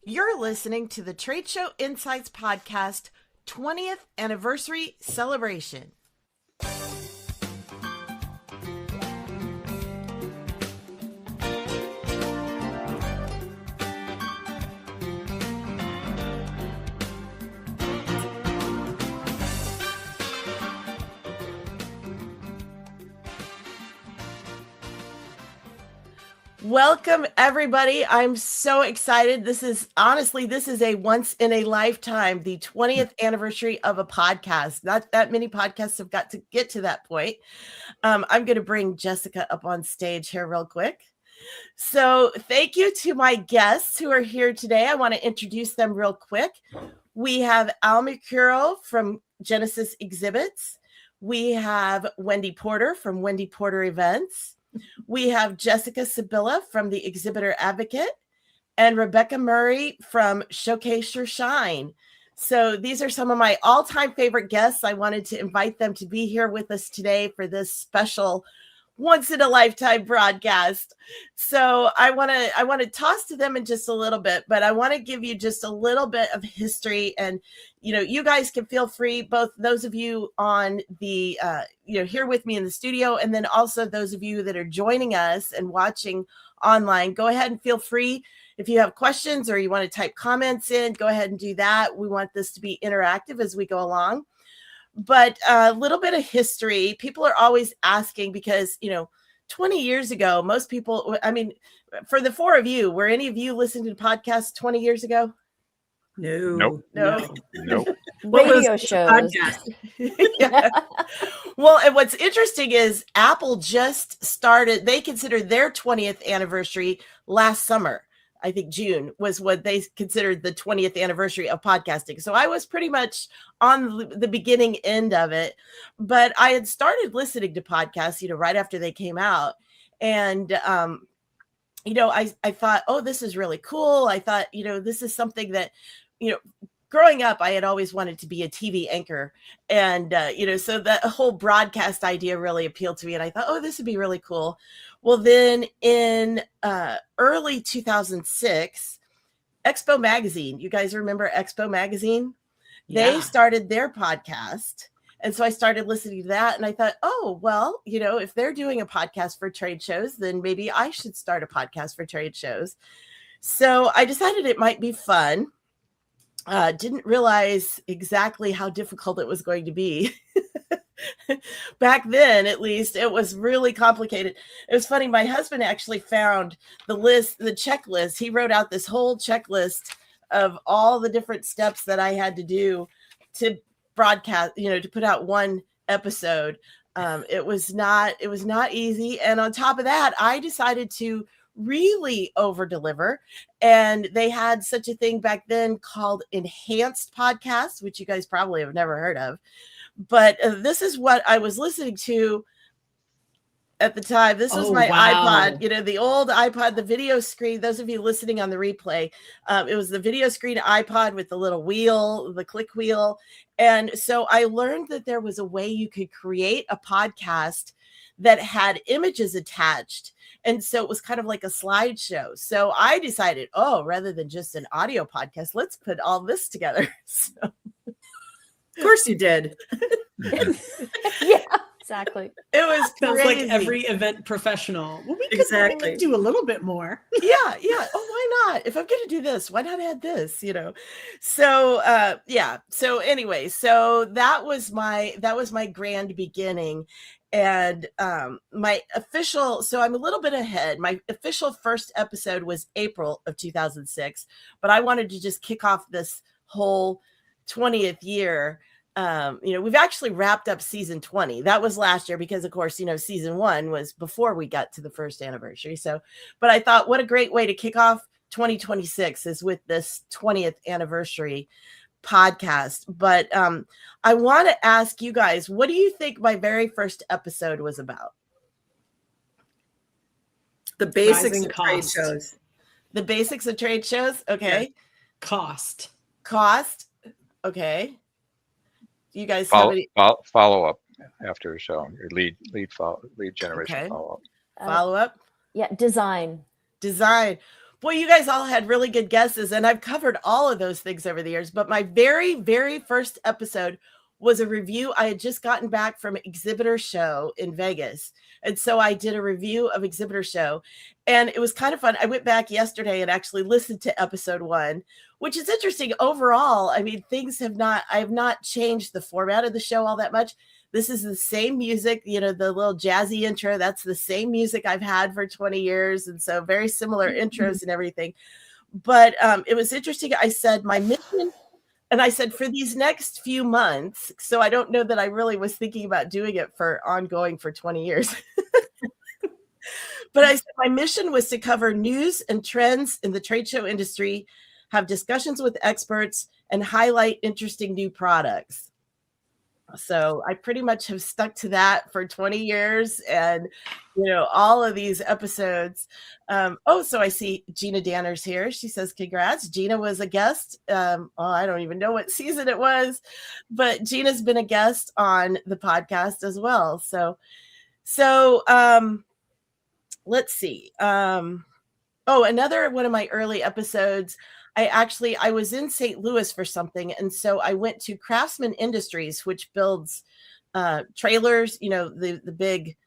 You're listening to the Trade Show Insights Podcast 20th Anniversary Celebration. Welcome, everybody. I'm so excited. This is a once in a lifetime, the 20th anniversary of a podcast. Not that many podcasts have got to get to that point. I'm going to bring Jessica up on stage here real quick. So thank you to my guests who are here today. I want to introduce them real quick. We have Mercuro from Genesis Exhibits. We have Wendy Porter from Wendy Porter Events. We have Jessica Sibila from the Exhibitor Advocate and Rebecca Murray from Showcase Your Shine. So these are some of my all-time favorite guests. I wanted to invite them to be here with us today for this special once-in-a-lifetime broadcast. So I want to toss to them in just a little bit, but I want to give you just a little bit of history. And, you guys can feel free, both those of you on the, here with me in the studio, and then also those of you that are joining us and watching online, go ahead and feel free. If you have questions or you want to type comments in, go ahead and do that. We want this to be interactive as we go along. But a little bit of history, people are always asking because, 20 years ago, most people, for the four of you, were any of you listening to podcasts 20 years ago? No. Radio shows. Yeah. Well, and what's interesting is Apple just started, they considered their 20th anniversary last summer. I think June was what they considered the 20th anniversary of podcasting. So I was pretty much on the beginning end of it, but I had started listening to podcasts, right after they came out. And, I thought, oh, this is really cool. I thought, this is something that, growing up, I had always wanted to be a TV anchor. And, so the whole broadcast idea really appealed to me. And I thought, oh, this would be really cool. Well, then in early 2006, Expo Magazine, you guys remember Expo Magazine? Yeah. They started their podcast. And so I started listening to that. And I thought, oh, well, if they're doing a podcast for trade shows, then maybe I should start a podcast for trade shows. So I decided it might be fun. Didn't realize exactly how difficult it was going to be. Back then, at least, it was really complicated. It was funny. My husband actually found the checklist. He wrote out this whole checklist of all the different steps that I had to do to broadcast, to put out one episode. It was not easy. And on top of that, I decided to really over deliver. And they had such a thing back then called enhanced podcasts, which you guys probably have never heard of. But this is what I was listening to at the time. This was my iPod, the old iPod, the video screen. Those of you listening on the replay, it was the video screen iPod with the little wheel, the click wheel. And so I learned that there was a way you could create a podcast that had images attached. And so it was kind of like a slideshow. So I decided, rather than just an audio podcast, let's put all this together. So. Of course you did. Yeah, exactly. It was sounds crazy. Like every event professional. Well, we could do a little bit more. Yeah. Oh, why not? If I'm going to do this, why not add this? So yeah. So anyway, so that was my grand beginning. And my official, so I'm a little bit ahead. My official first episode was April of 2006, but I wanted to just kick off this whole 20th year. We've actually wrapped up season 20. That was last year because, of course, season 1 was before we got to the first anniversary. So, but I thought, what a great way to kick off 2026 is with this 20th anniversary podcast. But I want to ask you guys, what do you think my very first episode was about? The basics of trade shows. The basics of trade shows. Okay. Yeah. Cost. Okay. You guys follow up after a show. Your lead generation follow up. Follow up. Yeah. Design. Boy, you guys all had really good guesses, and I've covered all of those things over the years. But my very, very first episode was a review. I had just gotten back from Exhibitor Show in Vegas. And so I did a review of Exhibitor Show, and it was kind of fun. I went back yesterday and actually listened to episode 1, which is interesting overall. I mean, I have not changed the format of the show all that much. This is the same music, the little jazzy intro. That's the same music I've had for 20 years. And so very similar intros and everything. But it was interesting. I said my mission, and I said for these next few months, so I don't know that I really was thinking about doing it for ongoing for 20 years. But I said my mission was to cover news and trends in the trade show industry, have discussions with experts, and highlight interesting new products. So I pretty much have stuck to that for 20 years, and all of these episodes. So I see Gina Danner's here. She says congrats. Gina was a guest. I don't even know what season it was, but Gina's been a guest on the podcast as well. So let's see. Another one of my early episodes, I was in St. Louis for something. And so I went to Craftsman Industries, which builds trailers, the big,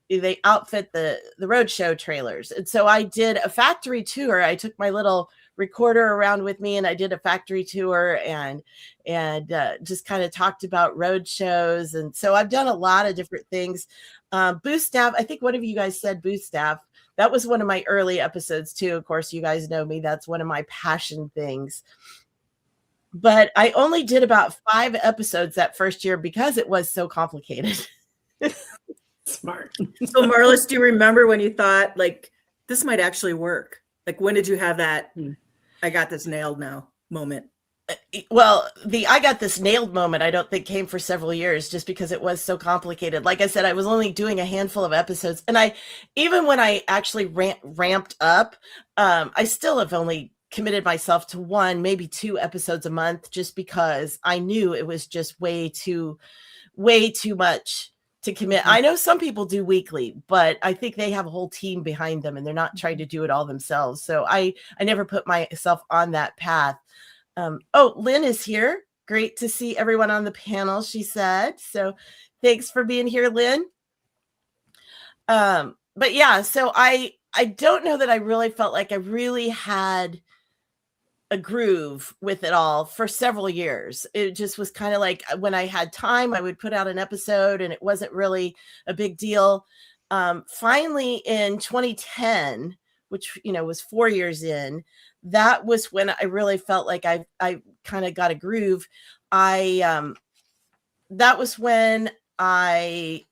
they outfit the roadshow trailers. And so I did a factory tour. I took my little recorder around with me, and I did a factory tour and just kind of talked about road shows. And so I've done a lot of different things. Booth staff, I think one of you guys said booth staff. That was one of my early episodes too. Of course, you guys know me. That's one of my passion things. But I only did about 5 episodes that first year because it was so complicated. Smart. So Marlis, do you remember when you thought like this might actually work? Like when did you have that I got this nailed now moment? Well, the I got this nailed moment, I don't think came for several years just because it was so complicated. Like I said, I was only doing a handful of episodes. And even when I actually ramped up, I still have only committed myself to 1, maybe 2 episodes a month, just because I knew it was just way too much to commit. I know some people do weekly, but I think they have a whole team behind them and they're not trying to do it all themselves. So I never put myself on that path. Lynn is here. Great to see everyone on the panel, she said. So thanks for being here, Lynn. But yeah, so I don't know that I really felt like I really had a groove with it all for several years. It just was kind of like when I had time, I would put out an episode and it wasn't really a big deal. Finally in 2010, which, was 4 years in, that was when I really felt like I kind of got a groove. That was when I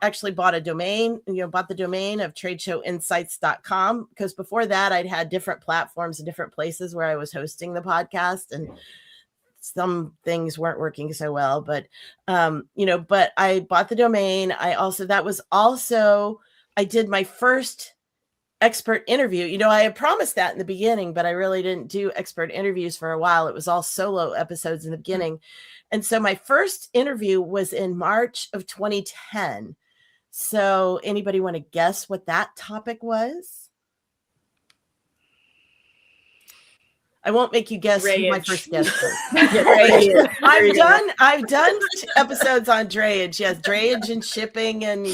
actually bought a domain, bought the domain of tradeshowinsights.com, because before that I'd had different platforms and different places where I was hosting the podcast, and some things weren't working so well, but but I bought the domain. I did my first expert interview. I had promised that in the beginning, but I really didn't do expert interviews for a while. It was all solo episodes in the beginning. And so my first interview was in March of 2010. So anybody want to guess what that topic was? I won't make you guess who my first guest was. I've done episodes on drayage. Yes, drayage and shipping, and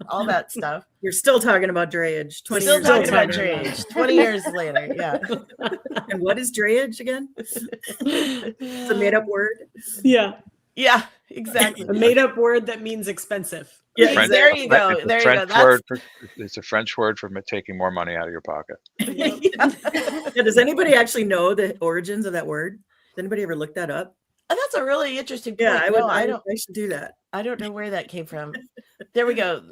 all that stuff. You're still talking about drayage. 20 Still years talking later. about drayage 20 years later. Yeah. And what is drayage again? It's a made-up word. Yeah. Yeah, exactly. A made-up word that means expensive. Yeah, there you go. There you go. It's a French word for taking more money out of your pocket. Yeah, does anybody actually know the origins of that word? Does anybody ever look that up? That's a really interesting point. Yeah, I should do that. I don't know where that came from. There we go.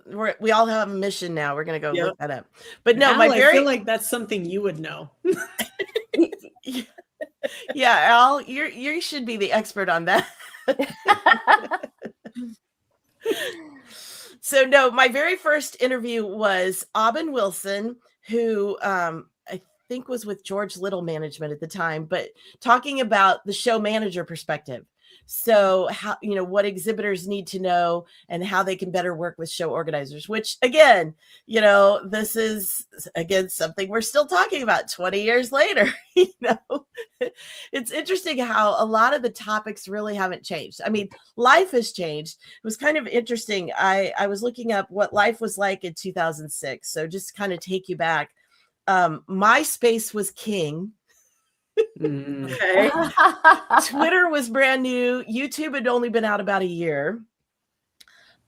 We all have a mission now. We're gonna go look that up. But no, I feel like that's something you would know. Yeah, Al, you should be the expert on that. So no, my very first interview was Aubin Wilson, who I think was with George Little Management at the time, but talking about the show manager perspective. So how, what exhibitors need to know and how they can better work with show organizers, which again, this is again something we're still talking about 20 years later. It's interesting how a lot of the topics really haven't changed. I mean, life has changed. It was kind of interesting. I was looking up what life was like in 2006. So just to kind of take you back, MySpace was king. Okay. Twitter was brand new. YouTube had only been out about a year.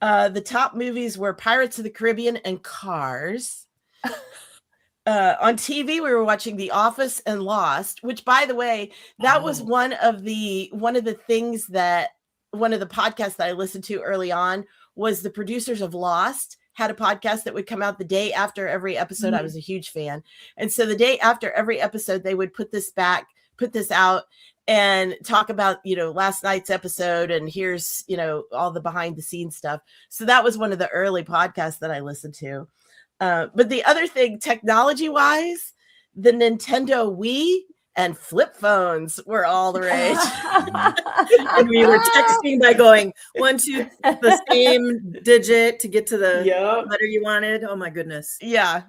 The top movies were Pirates of the Caribbean and Cars. On TV, we were watching The Office and Lost, which, by the way, that was one of the podcasts that I listened to early on was the producers of Lost had a podcast that would come out the day after every episode. I was a huge fan. And so the day after every episode, they would put this out and talk about, last night's episode. And here's, all the behind the scenes stuff. So that was one of the early podcasts that I listened to. But the other thing, technology wise, the Nintendo Wii and flip phones were all the rage. And we were texting by going 1, 2, the same digit to get to the letter you wanted. Oh my goodness. Yeah.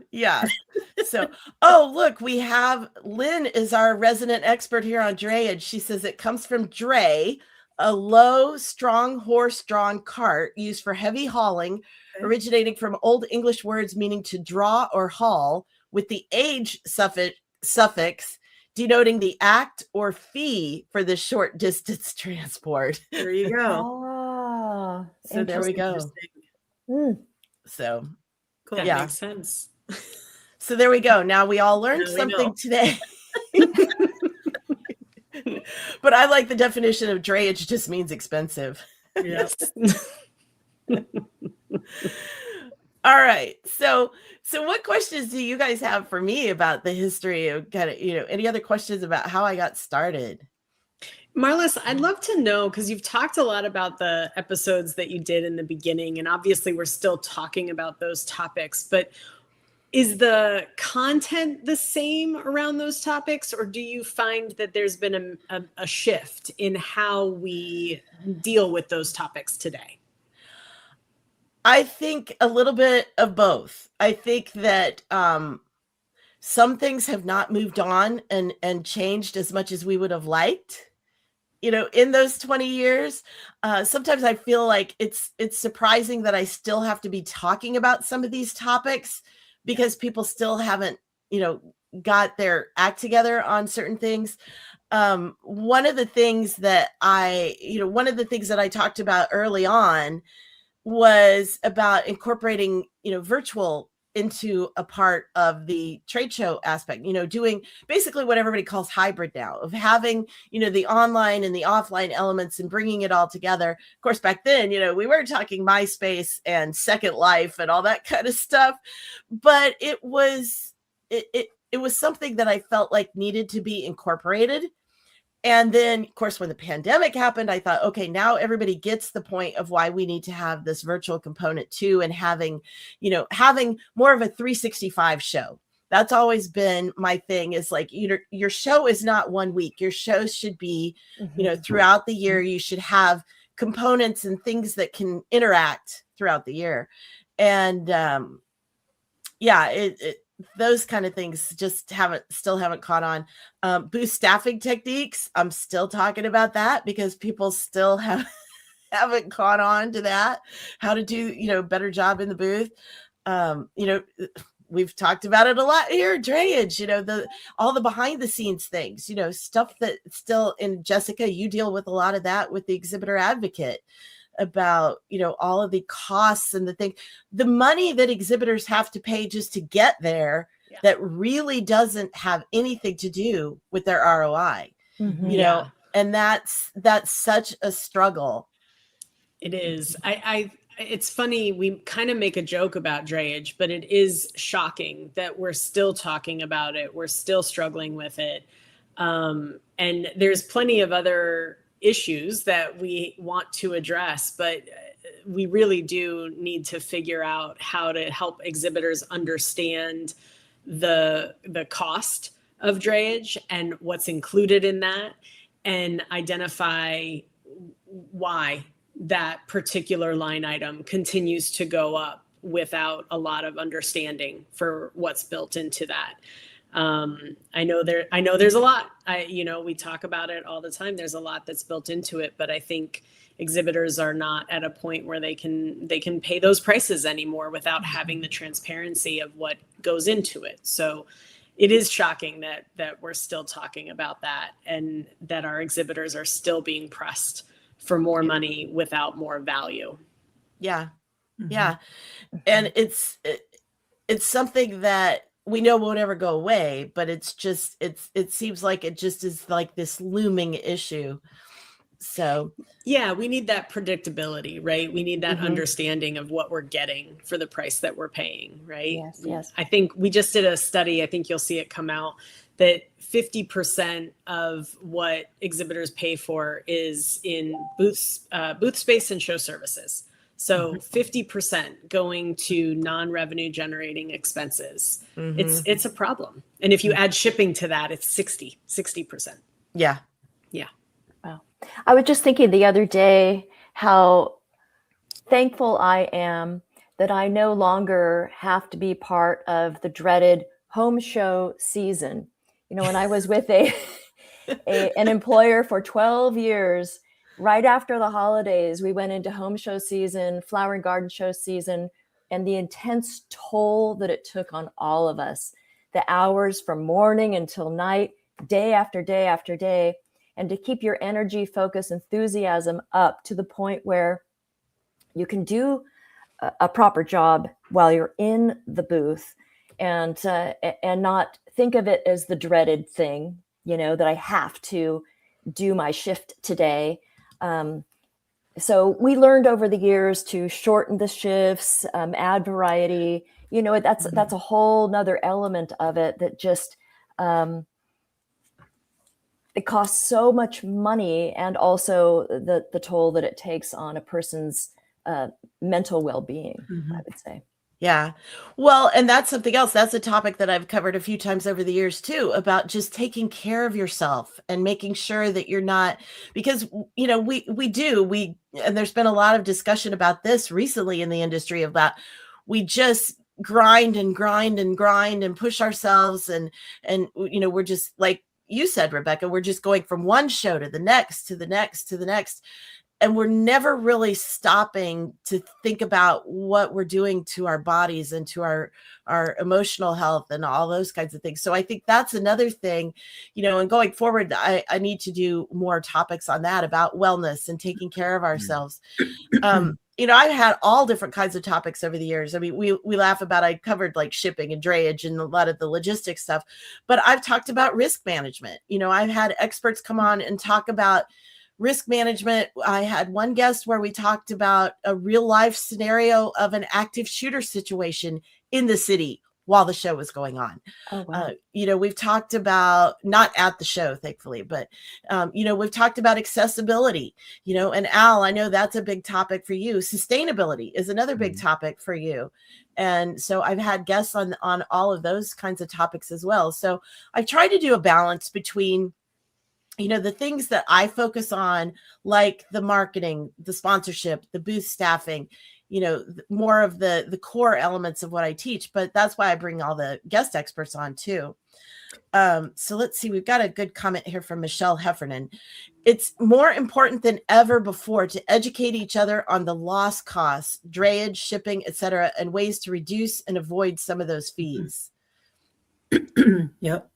So, oh, look, we have Lynn is our resident expert here on drayage. She says it comes from dray, a low, strong horse-drawn cart used for heavy hauling, originating from Old English words meaning to draw or haul, with the age suffix denoting the act or fee for the short distance transport. There you go. Oh, So there we go. So Cool. That Yeah. makes sense. So there we go. Now we all learned Now we something know. today. But I like the definition of drayage just means expensive. Yes. All right. So what questions do you guys have for me about the history of kind of, any other questions about how I got started? Marlis, I'd love to know, because you've talked a lot about the episodes that you did in the beginning, and obviously we're still talking about those topics, but is the content the same around those topics, or do you find that there's been a shift in how we deal with those topics today? I think a little bit of both. I think that some things have not moved on and changed as much as we would have liked, in those 20 years. Sometimes I feel like it's surprising that I still have to be talking about some of these topics because people still haven't, got their act together on certain things. One of the things that I talked about early on was about incorporating, virtual into a part of the trade show aspect, doing basically what everybody calls hybrid now, of having, the online and the offline elements and bringing it all together. Of course, back then, we were talking MySpace and Second Life and all that kind of stuff, but it was something that I felt like needed to be incorporated. And then, of course, when the pandemic happened, I thought, okay, now everybody gets the point of why we need to have this virtual component too, and having more of a 365 show. That's always been my thing, is like, your show is not 1 week. Your shows should be, throughout the year. You should have components and things that can interact throughout the year. And those kind of things just still haven't caught on. Booth staffing techniques, I'm still talking about that because people still haven't caught on to that, how to do, better job in the booth. We've talked about it a lot here, drayage, all the behind the scenes things, stuff that still, and Jessica, you deal with a lot of that with the exhibitor advocate, about, all of the costs and the money that exhibitors have to pay just to get there, that really doesn't have anything to do with their ROI, and that's such a struggle. It is. It's funny, we kind of make a joke about drayage, but it is shocking that we're still talking about it. We're still struggling with it. And there's plenty of other issues that we want to address, but we really do need to figure out how to help exhibitors understand the cost of drayage and what's included in that, and identify why that particular line item continues to go up without a lot of understanding for what's built into that. I know there's a lot. We talk about it all the time. There's a lot that's built into it, but I think exhibitors are not at a point where they can pay those prices anymore without having the transparency of what goes into it. So it is shocking that we're still talking about that, and that our exhibitors are still being pressed for more money without more value. Yeah. Yeah. And it's something that we know won't ever go away, but it seems like it just is like this looming issue. So yeah, we need that predictability, right? We need that understanding of what we're getting for the price that we're paying, right? Yes. I think we just did a study, I think you'll see it come out, that 50% of what exhibitors pay for is in booth space and show services. So 50% going to non-revenue generating expenses. It's a problem. And if you add shipping to that, it's 60%. Yeah. Yeah. Wow. I was just thinking the other day how thankful I am that I no longer have to be part of the dreaded home show season. When I was with an employer for 12 years, right after the holidays, we went into home show season, flower and garden show season, and the intense toll that it took on all of us, the hours from morning until night, day after day after day, and to keep your energy, focus, enthusiasm up to the point where you can do a proper job while you're in the booth, and not think of it as the dreaded thing, that I have to do my shift today. So we learned over the years to shorten the shifts, add variety. That's a whole nother element of it that just it costs so much money, and also the toll that it takes on a person's mental well-being, I would say. Yeah. Well, and that's something else. That's a topic that I've covered a few times over the years too, about just taking care of yourself and making sure that you're not, because, and there's been a lot of discussion about this recently in the industry about we just grind and push ourselves. And, we're just like you said, Rebecca, we're just going from one show to the next, to the next, to the next. And we're never really stopping to think about what we're doing to our bodies and to our emotional health and all those kinds of things. So I think that's another thing, and going forward, I need to do more topics on that, about wellness and taking care of ourselves. I've had all different kinds of topics over the years. I mean, we laugh about, I covered like shipping and drayage and a lot of the logistics stuff, but I've talked about risk management. I've had experts come on and talk about risk management. I had one guest where we talked about a real life scenario of an active shooter situation in the city while the show was going on. Oh, wow. We've talked about, not at the show, thankfully, but, we've talked about accessibility, and Al, I know that's a big topic for you. Sustainability is another big topic for you. And so I've had guests on all of those kinds of topics as well. So I've tried to do a balance between the things that I focus on, like the marketing, the sponsorship, the booth staffing, more of the core elements of what I teach, but that's why I bring all the guest experts on too. So let's see, we've got a good comment here from Michelle Heffernan. It's more important than ever before to educate each other on the lost costs, drayage, shipping, etc., and ways to reduce and avoid some of those fees. Yep.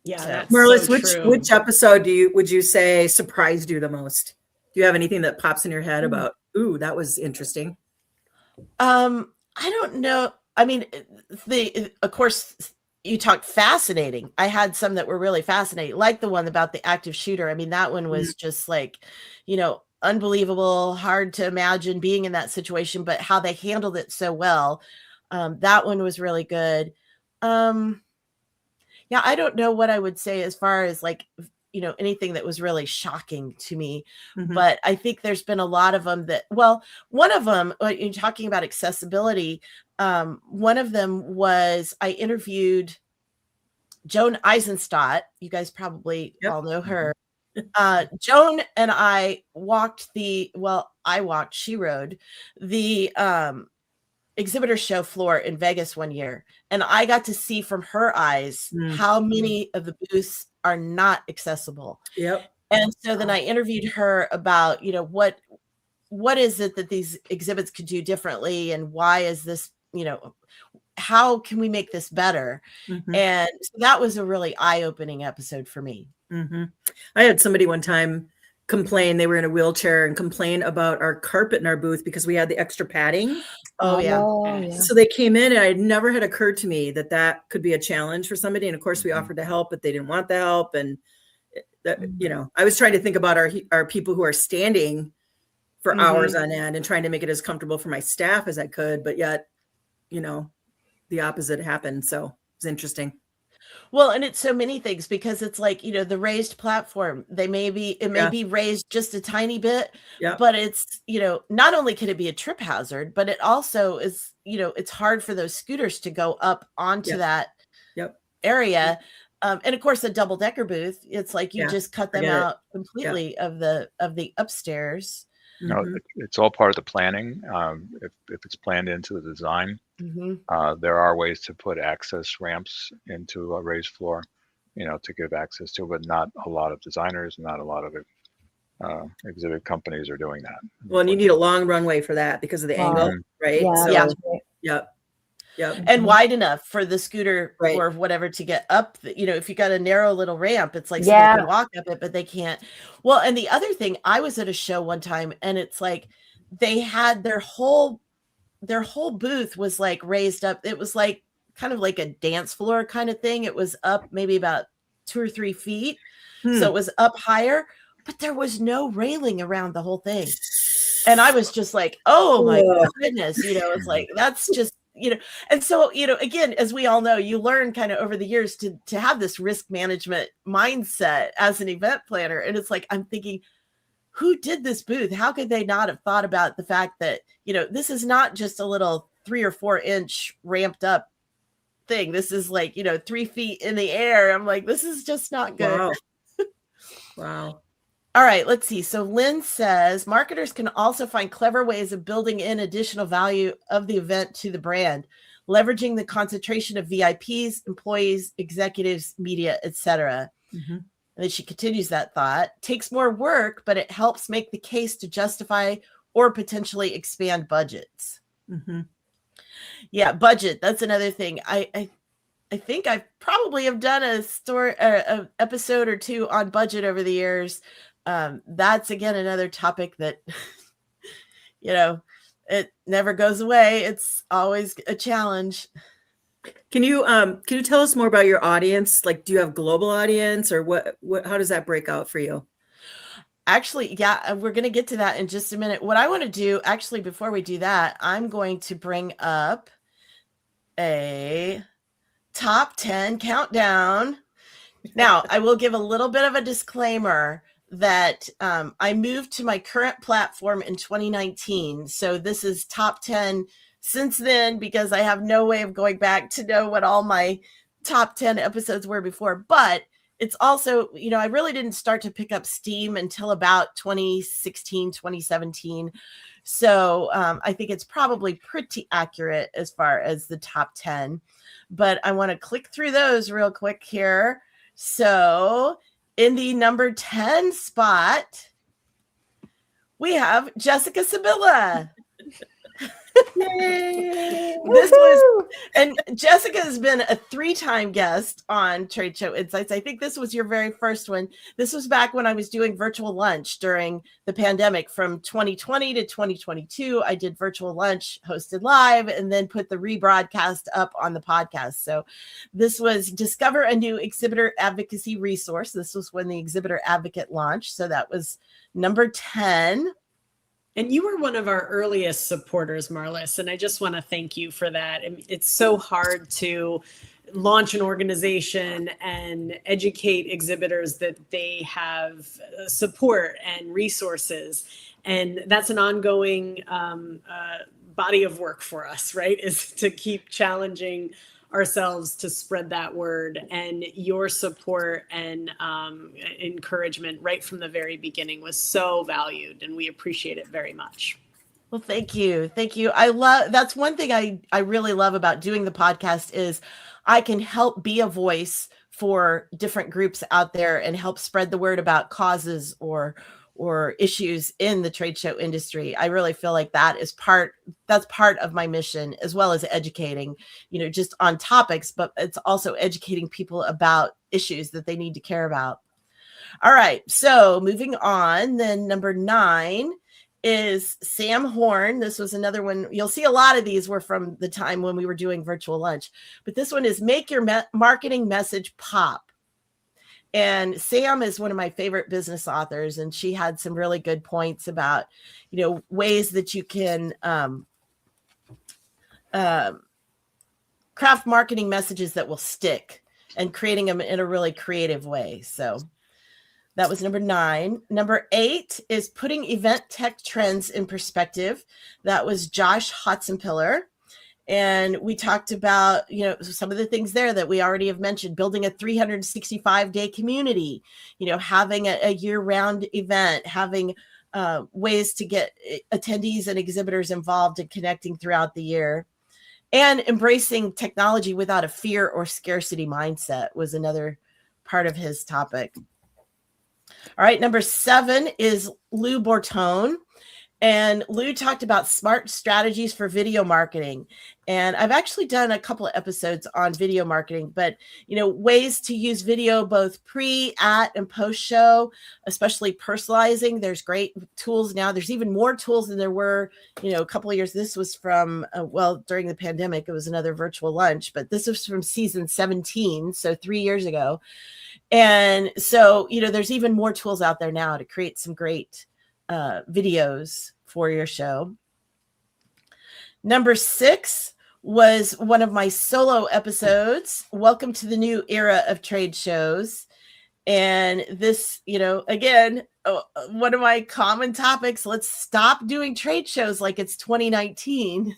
Yeah, that's Marlis, so true. which episode would you say surprised you the most? Do you have anything that pops in your head about, ooh, that was interesting? I don't know. I mean, of course, you talked fascinating. I had some that were really fascinating, like the one about the active shooter. I mean, that one was just like, unbelievable, hard to imagine being in that situation, but how they handled it so well. That one was really good. Yeah, I don't know what I would say as far as like, anything that was really shocking to me, but I think there's been a lot of them one of them, you're talking about accessibility. One of them was, I interviewed Joan Eisenstadt. You guys probably all know her. Joan and I walked she rode the exhibitor show floor in Vegas one year, and I got to see from her eyes how many of the booths are not accessible. Yep. And so then I interviewed her about, what is it that these exhibits could do differently, and why is this, how can we make this better? And so that was a really eye-opening episode for me. I had somebody one time complain, they were in a wheelchair, and complain about our carpet in our booth because we had the extra padding. Oh yeah. So they came in, and it never had occurred to me that could be a challenge for somebody. And of course we offered to help, but they didn't want the help. And that, I was trying to think about our people who are standing for hours on end and trying to make it as comfortable for my staff as I could, but yet, the opposite happened. So it's interesting. Well, and it's so many things, because it's like, the raised platform, it may be raised just a tiny bit, but it's, not only can it be a trip hazard, but it also is, it's hard for those scooters to go up onto that area. And of course, the double-decker booth, it's like you just cut them out completely of the upstairs. No, it's all part of the planning. If it's planned into the design, there are ways to put access ramps into a raised floor, to give access to, but not a lot of designers, not a lot of exhibit companies are doing that. Well, and you need a long runway for that because of the angle, right? And wide enough for the scooter or whatever to get up. If you got a narrow little ramp, it's like somebody can walk up it, but they can't. Well, and the other thing, I was at a show one time, and it's like they had their whole booth was like raised up. It was like kind of like a dance floor kind of thing. It was up maybe about 2 or 3 feet. So it was up higher, but there was no railing around the whole thing. And I was just like, oh my goodness, it's like, that's just, and so, again, as we all know, you learn kind of over the years to have this risk management mindset as an event planner. And it's like, I'm thinking, who did this booth? How could they not have thought about the fact that, this is not just a little 3 or 4 inch ramped up thing. This is like, 3 feet in the air. I'm like, this is just not good. Wow. All right, let's see. So Lynn says, marketers can also find clever ways of building in additional value of the event to the brand, leveraging the concentration of VIPs, employees, executives, media, etc. And then she continues that thought. Takes more work, but it helps make the case to justify or potentially expand budgets. Yeah, budget. That's another thing. I think I probably have done a episode or 2 on budget over the years. That's again another topic that it never goes away. It's always a challenge. Can you tell us more about your audience? Like, do you have global audience, or what how does that break out for you? Actually, we're going to get to that in just a minute. What I want to do, actually, before we do that, I'm going to bring up a top 10 countdown. Now, I will give a little bit of a disclaimer that I moved to my current platform in 2019. So this is top 10 since then, because I have no way of going back to know what all my top 10 episodes were before. But it's also, I really didn't start to pick up steam until about 2016, 2017. So I think it's probably pretty accurate as far as the top 10. But I want to click through those real quick here. So in the number 10 spot, we have Jessica Sibila. And Jessica has been a 3-time guest on Trade Show Insights. I think this was your very first one. This was back when I was doing virtual lunch during the pandemic from 2020 to 2022. I did virtual lunch, hosted live, and then put the rebroadcast up on the podcast. So this was Discover a New Exhibitor Advocacy Resource. This was when the Exhibitor Advocate launched. So that was number 10. And you were one of our earliest supporters, Marlis, and I just want to thank you for that. It's so hard to launch an organization and educate exhibitors that they have support and resources. And that's an ongoing body of work for us, right? Is to keep challenging ourselves to spread that word, and your support and encouragement right from the very beginning was so valued, and we appreciate it very much. Well, thank you. Thank you. That's one thing I really love about doing the podcast is I can help be a voice for different groups out there and help spread the word about causes or issues in the trade show industry. I really feel like that's part of my mission, as well as educating, just on topics, but it's also educating people about issues that they need to care about. All right. So moving on, then number 9 is Sam Horn. This was another one. You'll see a lot of these were from the time when we were doing virtual lunch, but this one is make your marketing message pop. And Sam is one of my favorite business authors, and she had some really good points about, ways that you can craft marketing messages that will stick and creating them in a really creative way. So that was number 9. Number 8 is putting event tech trends in perspective. That was Josh Hotzenpiller. And we talked about, some of the things there that we already have mentioned, building a 365-day community, having a year-round event, having ways to get attendees and exhibitors involved and connecting throughout the year, and embracing technology without a fear or scarcity mindset was another part of his topic. All right, number 7 is Lou Bortone. And Lou talked about smart strategies for video marketing. And I've actually done a couple of episodes on video marketing, but, ways to use video both pre, at, and post show, especially personalizing. There's great tools now. There's even more tools than there were, a couple of years. This was from, during the pandemic, it was another virtual lunch, but this was from season 17. So 3 years ago. And so, there's even more tools out there now to create some great videos for your show. Number 6 was one of my solo episodes, Welcome to the New Era of Trade Shows. And this, again, one of my common topics, let's stop doing trade shows like it's 2019.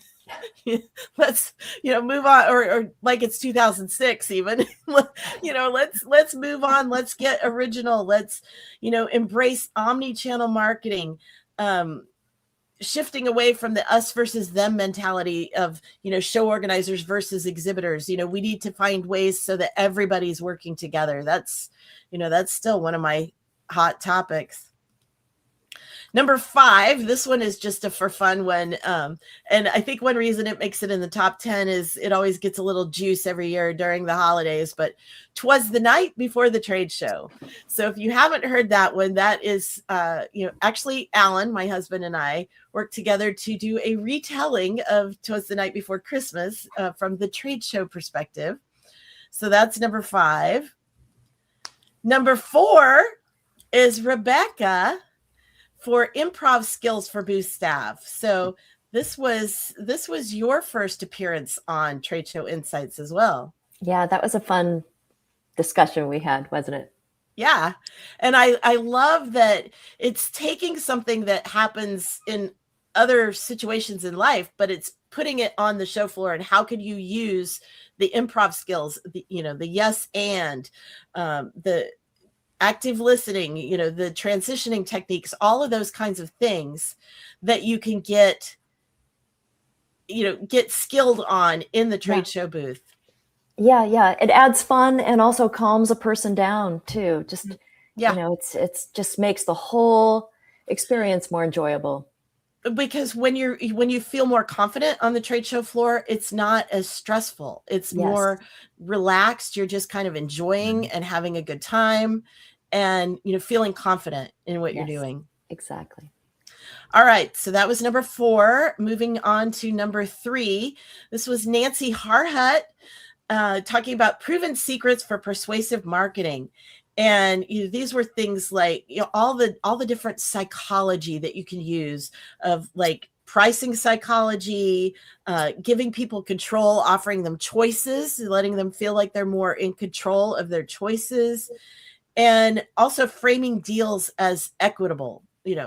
Let's move on, or like it's 2006 even. Let's move on. Let's get original. Let's embrace omni-channel marketing, shifting away from the us versus them mentality of show organizers versus exhibitors. We need to find ways so that everybody's working together. That's still one of my hot topics. Number 5, this one is just a for fun one. And I think one reason it makes it in the top 10 is it always gets a little juice every year during the holidays, but 'twas the night before the trade show. So if you haven't heard that one, that is, actually Alan, my husband, and I worked together to do a retelling of 'Twas the Night Before Christmas from the trade show perspective. So that's number 5. Number 4 is Rebecca for improv skills for booth staff. So this was your first appearance on Trade Show Insights as well. Yeah, that was a fun discussion we had, wasn't it? Yeah. And I love that it's taking something that happens in other situations in life, but it's putting it on the show floor. And how can you use the improv skills, the yes and, the active listening, the transitioning techniques, all of those kinds of things that you can get skilled on in the trade show booth. Yeah. It adds fun and also calms a person down too. Just, it's just makes the whole experience more enjoyable. Because when you feel more confident on the trade show floor, it's not as stressful. It's more relaxed. You're just kind of enjoying and having a good time and, feeling confident in what you're doing. Exactly. All right. So that was number 4. Moving on to number 3. This was Nancy Harhut talking about proven secrets for persuasive marketing. And these were things like all the different psychology that you can use of like pricing psychology, giving people control, offering them choices, letting them feel like they're more in control of their choices, and also framing deals as equitable.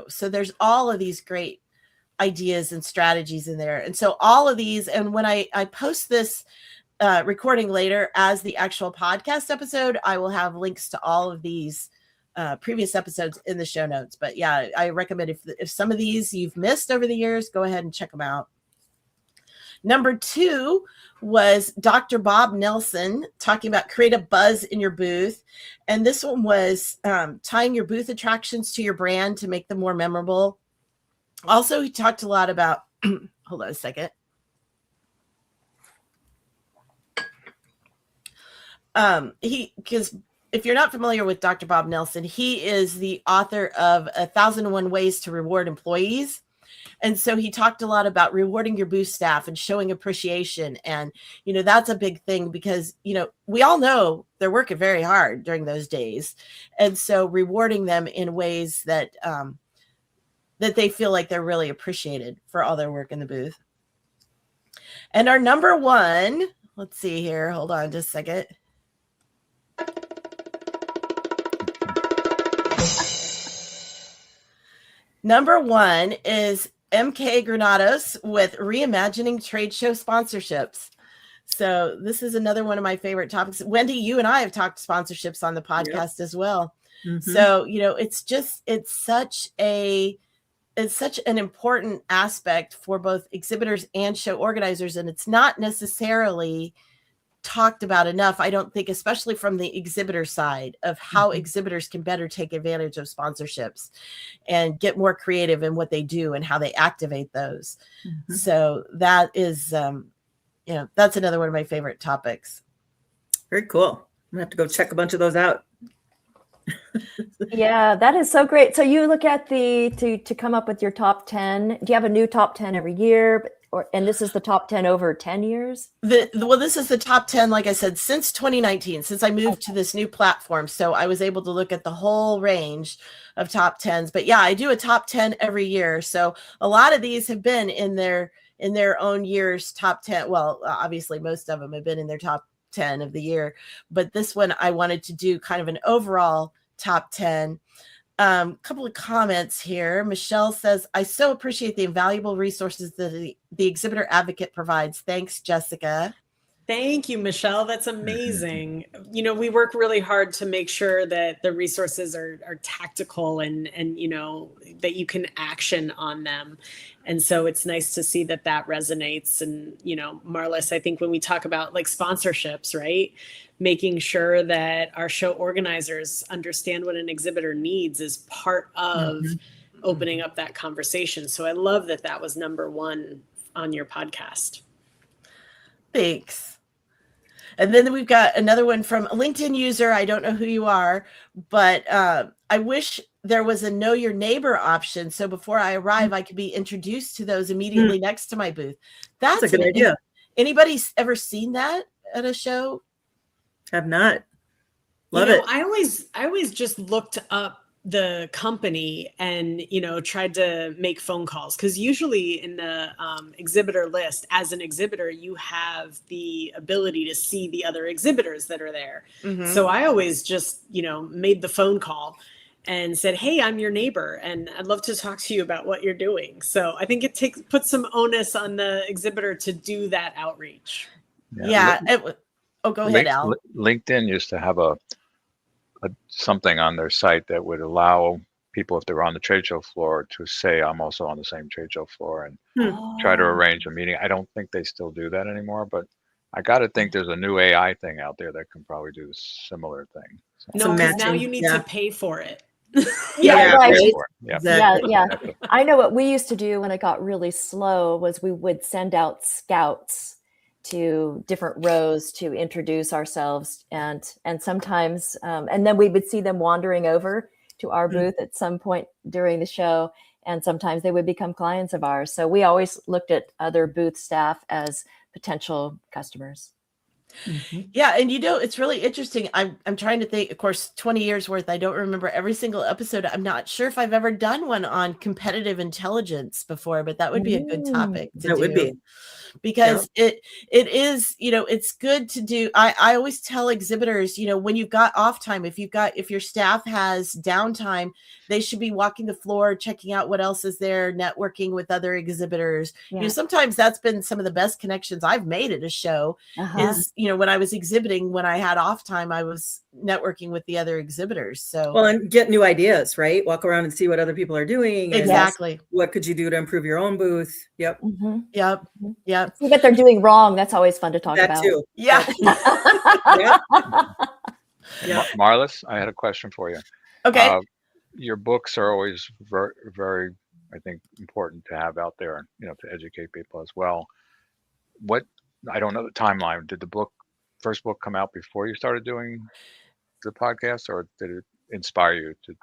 So there's all of these great ideas and strategies in there. And so all of these, and when I post this recording later as the actual podcast episode. I will have links to all of these previous episodes in the show notes. But yeah, I recommend if some of these you've missed over the years, go ahead and check them out. Number 2 was Dr. Bob Nelson talking about create a buzz in your booth. And this one was tying your booth attractions to your brand to make them more memorable. Also, he talked a lot about, hold on a second. Because if you're not familiar with Dr. Bob Nelson, he is the author of 1,001 Ways to Reward Employees. And so he talked a lot about rewarding your booth staff and showing appreciation. And, that's a big thing because, we all know they're working very hard during those days. And so rewarding them in ways that, that they feel like they're really appreciated for all their work in the booth. And our number 1, let's see here. Hold on just a second. Number 1 is MK Granados with reimagining trade show sponsorships. So this is another one of my favorite topics. Wendy, you and I have talked sponsorships on the podcast as well. Mm-hmm. So, it's such an important aspect for both exhibitors and show organizers. And it's not necessarily talked about enough, I don't think, especially from the exhibitor side of how exhibitors can better take advantage of sponsorships and get more creative in what they do and how they activate those. So that is, that's another one of my favorite topics. Very cool. I'm gonna have to go check a bunch of those out. Yeah, that is so great. So you look at to come up with your top 10. Do you have a new top 10 every year? And this is the top 10 over 10 years? Well, this is the top 10, like I said, since 2019, since I moved to this new platform. So I was able to look at the whole range of top 10s. But yeah, I do a top 10 every year. So a lot of these have been in their own year's top 10. Well, obviously, most of them have been in their top 10 of the year. But this one, I wanted to do kind of an overall top 10. Couple of comments here. Michelle says, I so appreciate the invaluable resources that the exhibitor advocate provides. Thanks, Jessica. Thank you, Michelle. That's amazing. We work really hard to make sure that the resources are tactical and that you can action on them. And so it's nice to see that resonates. And, Marlis, I think when we talk about like sponsorships, right? Making sure that our show organizers understand what an exhibitor needs is part of opening up that conversation. So I love that was number 1 on your podcast. Thanks. And then we've got another one from a LinkedIn user. I don't know who you are, but I wish there was a know your neighbor option. So before I arrive, I could be introduced to those immediately next to my booth. That's a good idea. Anybody ever seen that at a show? Have not. Love it. I always just looked up the company and, tried to make phone calls, because usually in the exhibitor list, as an exhibitor, you have the ability to see the other exhibitors that are there. So I always just, made the phone call and said, hey, I'm your neighbor and I'd love to talk to you about what you're doing. So I think it puts some onus on the exhibitor to do that outreach. Yeah. Go ahead, Al. LinkedIn used to have a something on their site that would allow people, if they're on the trade show floor, to say, I'm also on the same trade show floor, and try to arrange a meeting. I don't think they still do that anymore, but I got to think there's a new AI thing out there that can probably do a similar thing. So. No, because now you need to pay for it. Yeah, right. Exactly. Yeah. I know what we used to do when it got really slow was we would send out scouts to different rows to introduce ourselves, and sometimes and then we would see them wandering over to our booth at some point during the show, and sometimes they would become clients of ours. So we always looked at other booth staff as potential customers. Yeah, and it's really interesting. I'm trying to think, of course, 20 years worth. I don't remember every single episode. I'm not sure if I've ever done one on competitive intelligence before, but that would be a good topic to That would do. be. Because it is, it's good to do. I always tell exhibitors, when you've got off time, if your staff has downtime, they should be walking the floor, checking out what else is there, networking with other exhibitors. Yeah. Sometimes that's been some of the best connections I've made at a show is, when I was exhibiting, when I had off time, I was networking with the other exhibitors. So, well, and get new ideas, right? Walk around and see what other people are doing. Exactly. What could you do to improve your own booth? Yep. Yep. Yep. See what they're doing wrong. That's always fun to talk That about. too. Yeah. Yep. Marlis, I had a question for you. Okay. Your books are always very, very, I think, important to have out there, to educate people as well. I don't know the timeline. Did the first book come out before you started doing the podcast, or did it inspire you to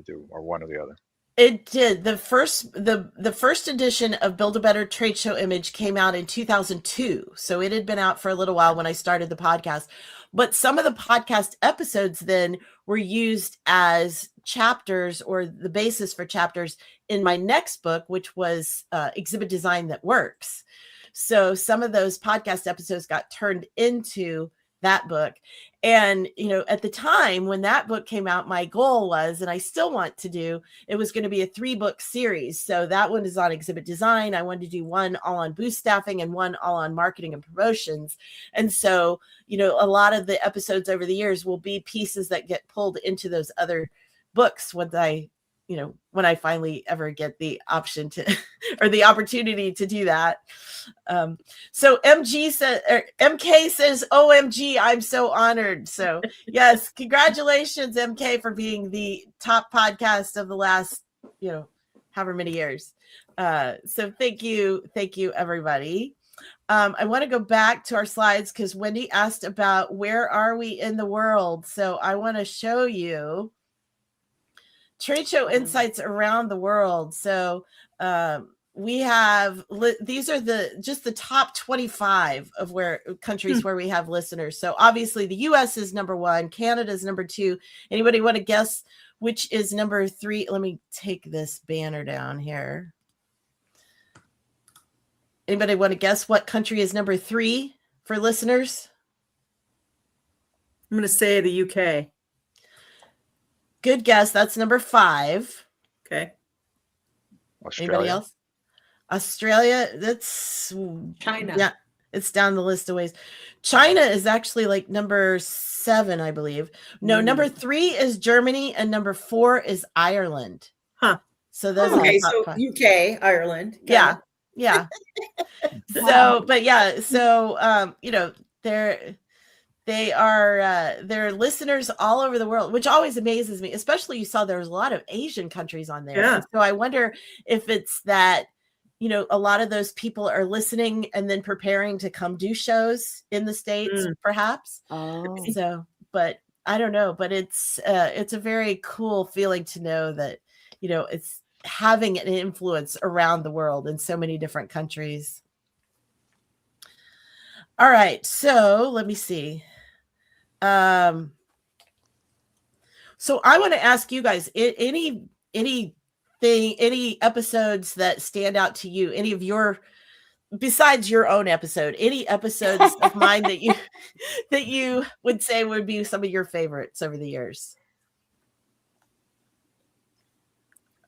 do, or one or the other? It did. The first edition of Build a Better Trade Show Image came out in 2002. So it had been out for a little while when I started the podcast. But some of the podcast episodes then were used as chapters or the basis for chapters in my next book, which was Exhibit Design That Works. So some of those podcast episodes got turned into that book. And, at the time when that book came out, my goal was, and I still want to do, it was going to be a 3-book series. So that one is on exhibit design. I wanted to do one all on booth staffing and one all on marketing and promotions. And so, a lot of the episodes over the years will be pieces that get pulled into those other books when I finally ever get the option to, or the opportunity to do that. So MK says, OMG, I'm so honored. So yes, congratulations, MK, for being the top podcast of the last, however many years. So thank you, everybody. I want to go back to our slides because Wendy asked about where are we in the world. So I want to show you trade show insights around the world. So we have, these are just the top 25 of countries where we have listeners. So obviously the US is number 1, Canada is number 2. Anybody want to guess which is number 3? Let me take this banner down here. Anybody want to guess what country is number 3 for listeners? I'm going to say the UK. Good guess. That's number 5. Okay. Australia. Anybody else? Australia. That's China. Yeah, it's down the list of ways. China is actually like number 7, I believe. No, number 3 is Germany, and number 4 is Ireland. Huh. So those are the top so 5. UK, Ireland. Yeah. So, but yeah, so they're listeners all over the world, which always amazes me. Especially you saw there's a lot of Asian countries on there. Yeah. And so I wonder if it's that, a lot of those people are listening and then preparing to come do shows in the States, perhaps. Oh. So, but I don't know, but it's a very cool feeling to know that, it's having an influence around the world in so many different countries. All right, so let me see. So I want to ask you guys, any episodes that stand out to you, any of your, besides your own episode, any episodes of mine that you would say would be some of your favorites over the years?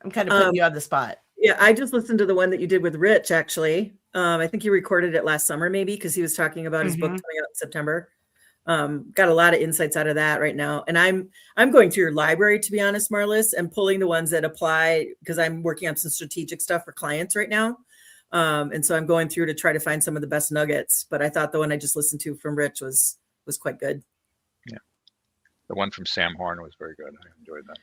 I'm kind of putting you on the spot. Yeah, I just listened to the one that you did with Rich, actually. I think you recorded it last summer, maybe, because he was talking about his book coming out in September. Got a lot of insights out of that right now. And I'm going through your library, to be honest, Marlis, and pulling the ones that apply, because I'm working on some strategic stuff for clients right now. And so I'm going through to try to find some of the best nuggets. But I thought the one I just listened to from Rich was quite good. Yeah. The one from Sam Horn was very good. I enjoyed that.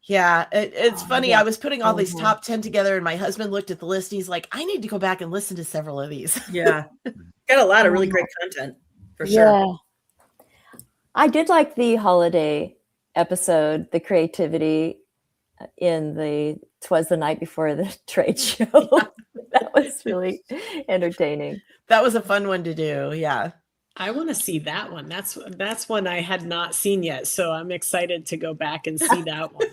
Yeah, it's funny. yeah. I was putting all these top 10 together, and my husband looked at the list. And he's like, I need to go back and listen to several of these. Yeah. Got a lot of really great content, for sure. Yeah. I did like the holiday episode, the creativity in the "'Twas the Night Before the Trade Show." That was really entertaining. That was a fun one to do. Yeah. I want to see that one. That's one I had not seen yet. So I'm excited to go back and see that one.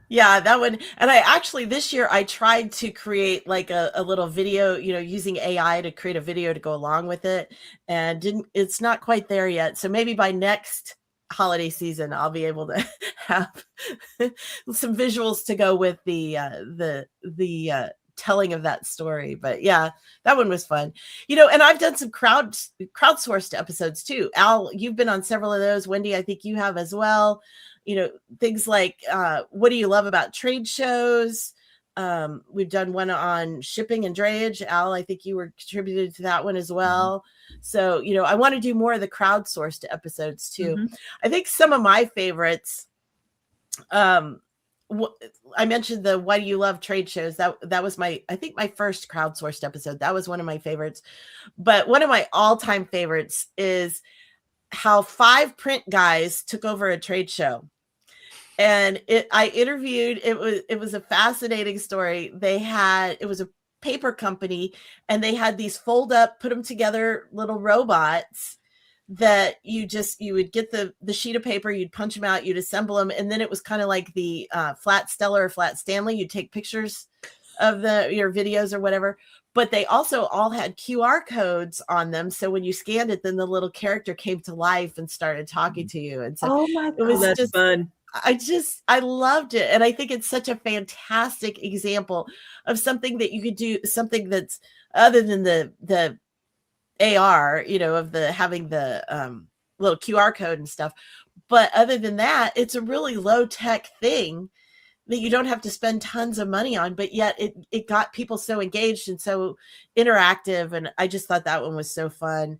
Yeah, that one. And I actually, this year, I tried to create like a little video, using AI to create a video to go along with it. And it's not quite there yet. So maybe by next holiday season, I'll be able to have some visuals to go with the telling of that story. But yeah, that one was fun. And I've done some crowdsourced episodes too. Al, you've been on several of those. Wendy, I think you have as well. Things like what do you love about trade shows? We've done one on shipping and drayage. Al, I think you were contributed to that one as well. So, I want to do more of the crowdsourced episodes too. I think some of my favorites, I mentioned the why do you love trade shows? That was my first crowdsourced episode. That was one of my favorites. But one of my all-time favorites is how 5 print guys took over a trade show. And I interviewed, it was a fascinating story. It was a paper company, and they had these fold up, put them together little robots that you would get the sheet of paper, you'd punch them out, you'd assemble them. And then it was kind of like the Flat Stella or Flat Stanley. You'd take pictures of your videos or whatever, but they also all had QR codes on them. So when you scanned it, then the little character came to life and started talking to you. And so Oh my God, it was that's just fun. I loved it. And I think it's such a fantastic example of something that you could do, something that's other than the AR, of having the little QR code and stuff. But other than that, it's a really low tech thing that you don't have to spend tons of money on, but yet it got people so engaged and so interactive. And I just thought that one was so fun.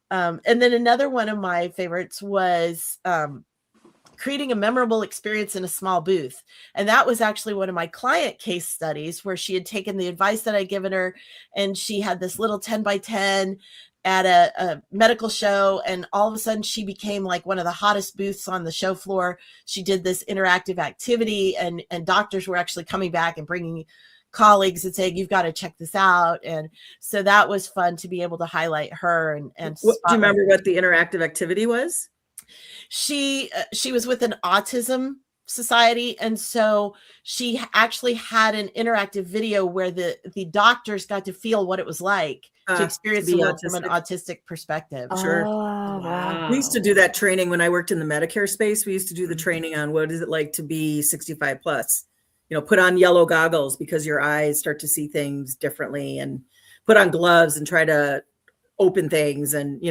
And then another one of my favorites was creating a memorable experience in a small booth. And that was actually one of my client case studies where she had taken the advice that I'd given her, and she had this little 10 by 10 at a medical show. And all of a sudden she became like one of the hottest booths on the show floor. She did this interactive activity, and doctors were actually coming back and bringing colleagues and saying, you've got to check this out. And so that was fun to be able to highlight her. And do you remember what the interactive activity was? She was with an autism society, and so she actually had an interactive video where the doctors got to feel what it was like to experience the world from an autistic perspective. Sure. Oh, wow. We used to do that training when I worked in the Medicare space. We used to do the training on what is it like to be 65 plus. Put on yellow goggles because your eyes start to see things differently, and put on gloves and try to open things, and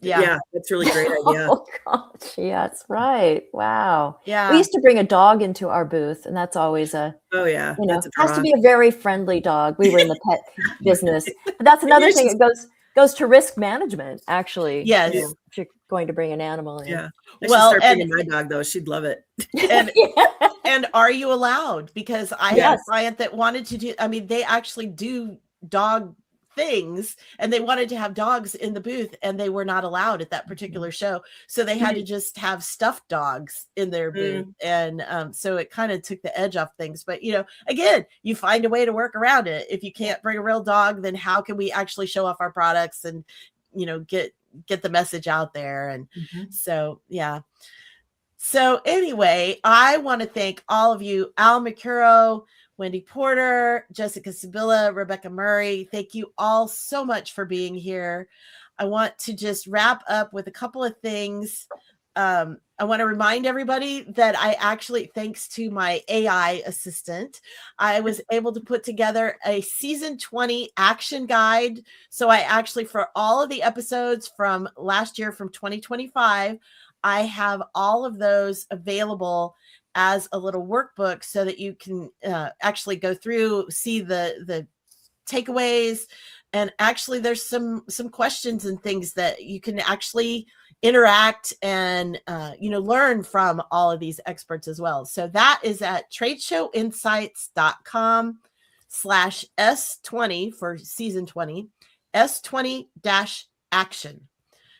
yeah, that's really great idea. Oh gosh, yes, right. Wow. Yeah. We used to bring a dog into our booth, and that's always has to be a very friendly dog. We were in the pet business. But that's another thing. It goes to risk management, actually. Yes. If you're going to bring an animal in. Yeah. I should start bringing my dog though. She'd love it. And, and are you allowed? Because I had a client that wanted to do, they actually do dog things, and they wanted to have dogs in the booth, and they were not allowed at that particular show. So they had to just have stuffed dogs in their booth. And so it kind of took the edge off things. But, again, you find a way to work around it. If you can't bring a real dog, then how can we actually show off our products and, get the message out there? And so, yeah. So anyway, I want to thank all of you, Al Mercuro, Wendy Porter, Jessica Sibila, Rebecca Murray. Thank you all so much for being here. I want to just wrap up with a couple of things. I want to remind everybody that I actually, thanks to my AI assistant, I was able to put together a season 20 action guide. So I actually, for all of the episodes from last year, from 2025, I have all of those available as a little workbook so that you can actually go through, see the takeaways. And actually there's some questions and things that you can actually interact and, learn from all of these experts as well. So that is at tradeshowinsights.com/S20 for season 20, S20-action.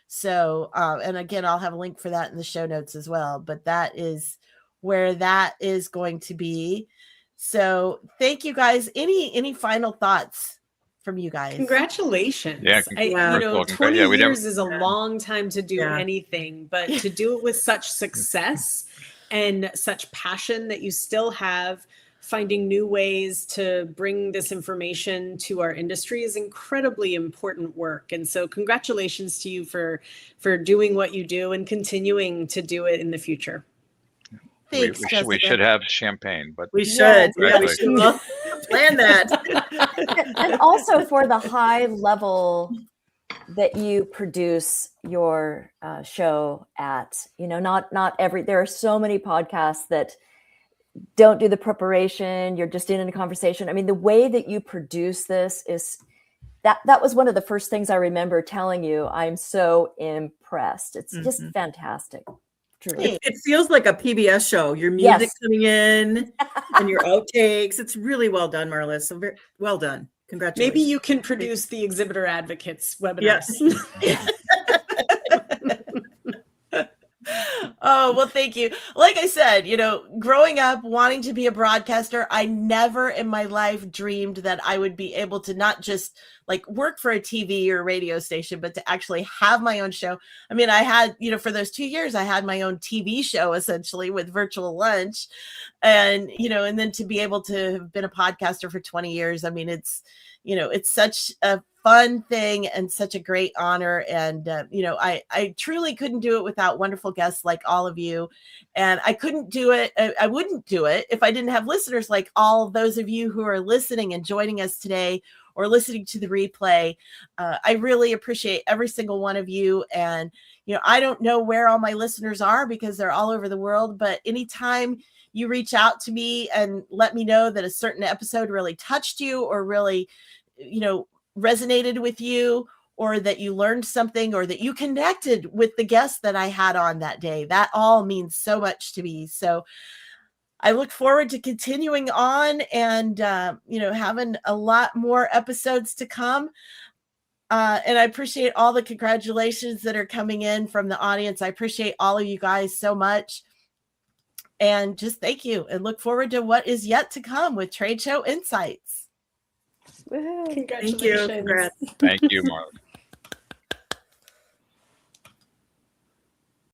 So, and again, I'll have a link for that in the show notes as well, but that is where that is going to be. So thank you guys. Any final thoughts from you guys. Congratulations. Yeah, You know, 20 yeah, we years is a long time to do Yeah. anything, but to do it with such success and such passion that you still have, finding new ways to bring this information to our industry is incredibly important work. And so congratulations to you for doing what you do and continuing to do it in the future. Thanks, we should have champagne, but We should. Yes, Yeah, we should plan that. And also for the high level that you produce your show at, you know, not every, there are so many podcasts that don't do the preparation. You're just in a conversation. I mean, the way that you produce this is that was one of the first things I remember telling you. I'm so impressed. It's just fantastic. Truly. It feels like a PBS show. Your music coming in and your outtakes. It's really well done, Marla. So very well done. Congratulations. Maybe you can produce the Exhibitor Advocates webinars. Yes. Oh, well, thank you. Like I said, you know, growing up wanting to be a broadcaster, I never in my life dreamed that I would be able to not just like work for a TV or radio station, but to actually have my own show. I mean, I had, you know, for those 2 years, I had my own TV show essentially with Virtual Lunch. And, you know, and then to be able to have been a podcaster for 20 years, I mean, it's, you know, it's such a fun thing and such a great honor. And, you know, I truly couldn't do it without wonderful guests like all of you. And I couldn't do it. I wouldn't do it if I didn't have listeners like all those of you who are listening and joining us today or listening to the replay. I really appreciate every single one of you. And, you know, I don't know where all my listeners are because they're all over the world, but anytime you reach out to me and let me know that a certain episode really touched you or really, you know, resonated with you, or that you learned something, or that you connected with the guest that I had on that day, that all means so much to me. So I look forward to continuing on and, you know, having a lot more episodes to come. And I appreciate all the congratulations that are coming in from the audience. I appreciate all of you guys so much. And just thank you and look forward to what is yet to come with Trade Show Insights. Woohoo. Congratulations. Thank you. Congrats. thank you, Marla.